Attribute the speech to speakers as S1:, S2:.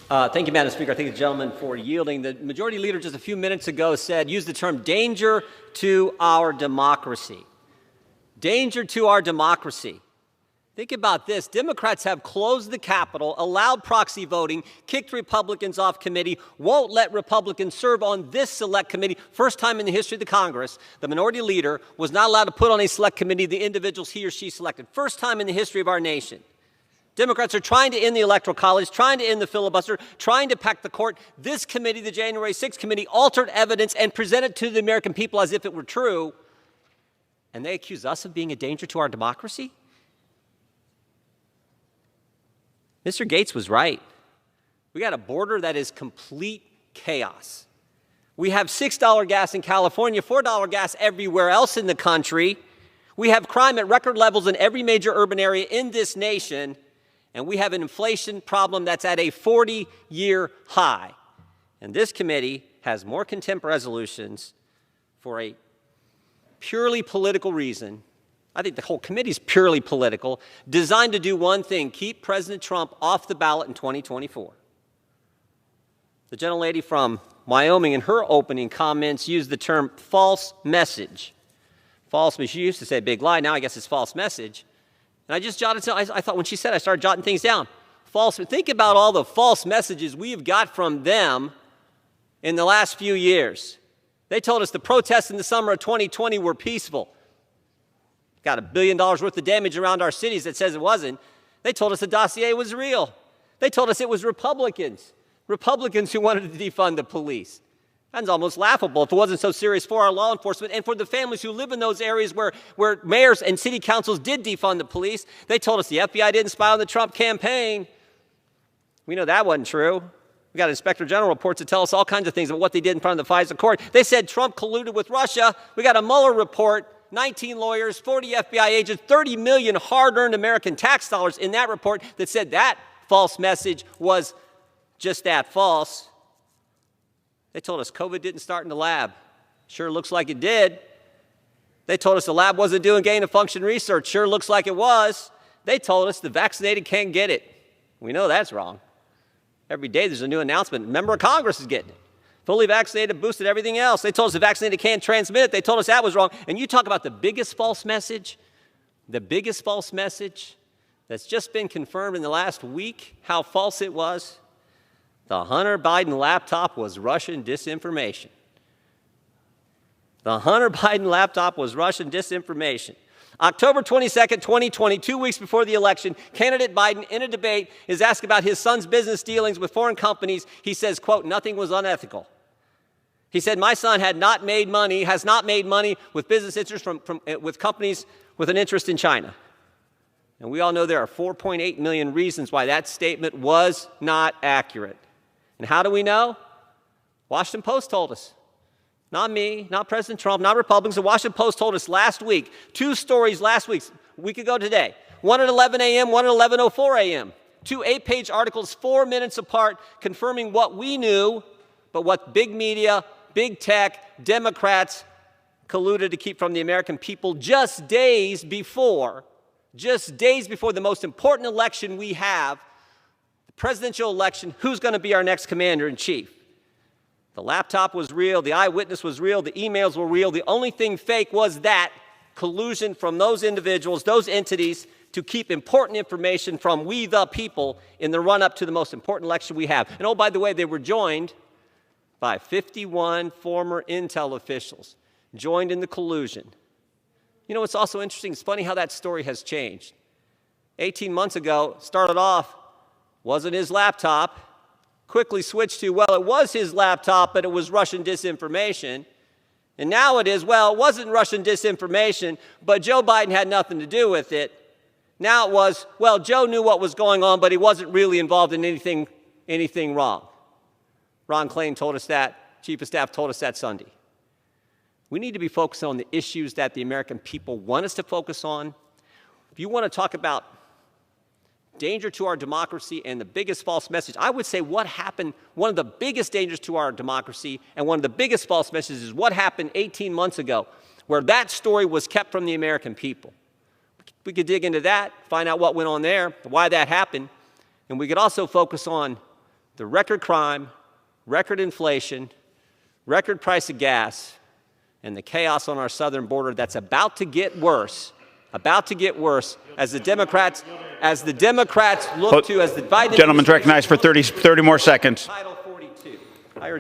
S1: Thank you, Madam Speaker. I thank the gentleman for yielding. The Majority Leader just a few minutes ago used the term danger to our democracy. Danger to our democracy. Think about this. Democrats have closed the Capitol, allowed proxy voting, kicked Republicans off committee, won't let Republicans serve on this select committee. First time in the history of the Congress, the Minority Leader was not allowed to put on a select committee the individuals he or she selected. First time in the history of our nation. Democrats are trying to end the Electoral College, trying to end the filibuster, trying to pack the court. This committee, the January 6th committee, altered evidence and presented to the American people as if it were true. And they accuse us of being a danger to our democracy? Mr. Gates was right. We got a border that is complete chaos. We have $6 gas in California, $4 gas everywhere else in the country. We have crime at record levels in every major urban area in this nation. And we have an inflation problem that's at a 40-year high. And this committee has more contempt resolutions for a purely political reason. I think the whole committee is purely political, designed to do one thing: keep President Trump off the ballot in 2024. The gentlelady from Wyoming, in her opening comments, used the term false message. False, she used to say big lie, now I guess it's false message. And I just jotted down, I thought when she said, I started jotting things down. False, think about all the false messages we have got from them in the last few years. They told us the protests in the summer of 2020 were peaceful. Got $1 billion worth of damage around our cities that says it wasn't. They told us the dossier was real. They told us it was Republicans who wanted to defund the police. That's almost laughable if it wasn't so serious for our law enforcement and for the families who live in those areas where mayors and city councils did defund the police. They told us the FBI didn't spy on the Trump campaign. We know that wasn't true. We got Inspector General reports that tell us all kinds of things about what they did in front of the FISA court. They said Trump colluded with Russia. We got a Mueller report, 19 lawyers, 40 FBI agents, 30 million hard-earned American tax dollars in that report that said that false message was just that, false. They told us COVID didn't start in the lab. Sure looks like it did. They told us the lab wasn't doing gain-of-function research. Sure looks like it was. They told us the vaccinated can't get it. We know that's wrong. Every day there's a new announcement. A member of Congress is getting it. Fully vaccinated, boosted, everything else. They told us the vaccinated can't transmit it. They told us that was wrong. And you talk about the biggest false message that's just been confirmed in the last week, how false it was. The Hunter Biden laptop was Russian disinformation. The Hunter Biden laptop was Russian disinformation. October 22nd, 2020, 2 weeks before the election, candidate Biden, in a debate, is asked about his son's business dealings with foreign companies. He says, quote, nothing was unethical. He said, my son has not made money with business interests with companies with an interest in China. And we all know there are 4.8 million reasons why that statement was not accurate. And how do we know? Washington Post told us. Not me, not President Trump, not Republicans. The Washington Post told us last week, 2 stories last week, a week ago today. One at 11 a.m., one at 11:04 a.m. 2 8-page articles, 4 minutes apart, confirming what we knew, but what big media, big tech, Democrats colluded to keep from the American people just days before the most important election we have, the presidential election. Who's going to be our next commander-in-chief? The laptop was real, the eyewitness was real, the emails were real. The only thing fake was that collusion from those individuals, those entities, to keep important information from we the people in the run-up to the most important election we have. And oh, by the way, they were joined by 51 former intel officials, joined in the collusion. You know, it's also interesting, it's funny how that story has changed. 18 months ago, started off, wasn't his laptop, quickly switched to, well, it was his laptop, but it was Russian disinformation. And now it is, well, it wasn't Russian disinformation, but Joe Biden had nothing to do with it. Now it was, well, Joe knew what was going on, but he wasn't really involved in anything wrong. Ron Klain told us that, Chief of Staff told us that Sunday. We need to be focused on the issues that the American people want us to focus on. If you want to talk about danger to our democracy and the biggest false message, I would say what happened, one of the biggest dangers to our democracy and one of the biggest false messages is what happened 18 months ago, where that story was kept from the American people. We could dig into that, find out what went on there, why that happened, and we could also focus on the record crime, record inflation, record price of gas, and the chaos on our southern border that's about to get worse as the Democrats look to, as the Biden
S2: Gentleman's recognized for 30 more seconds.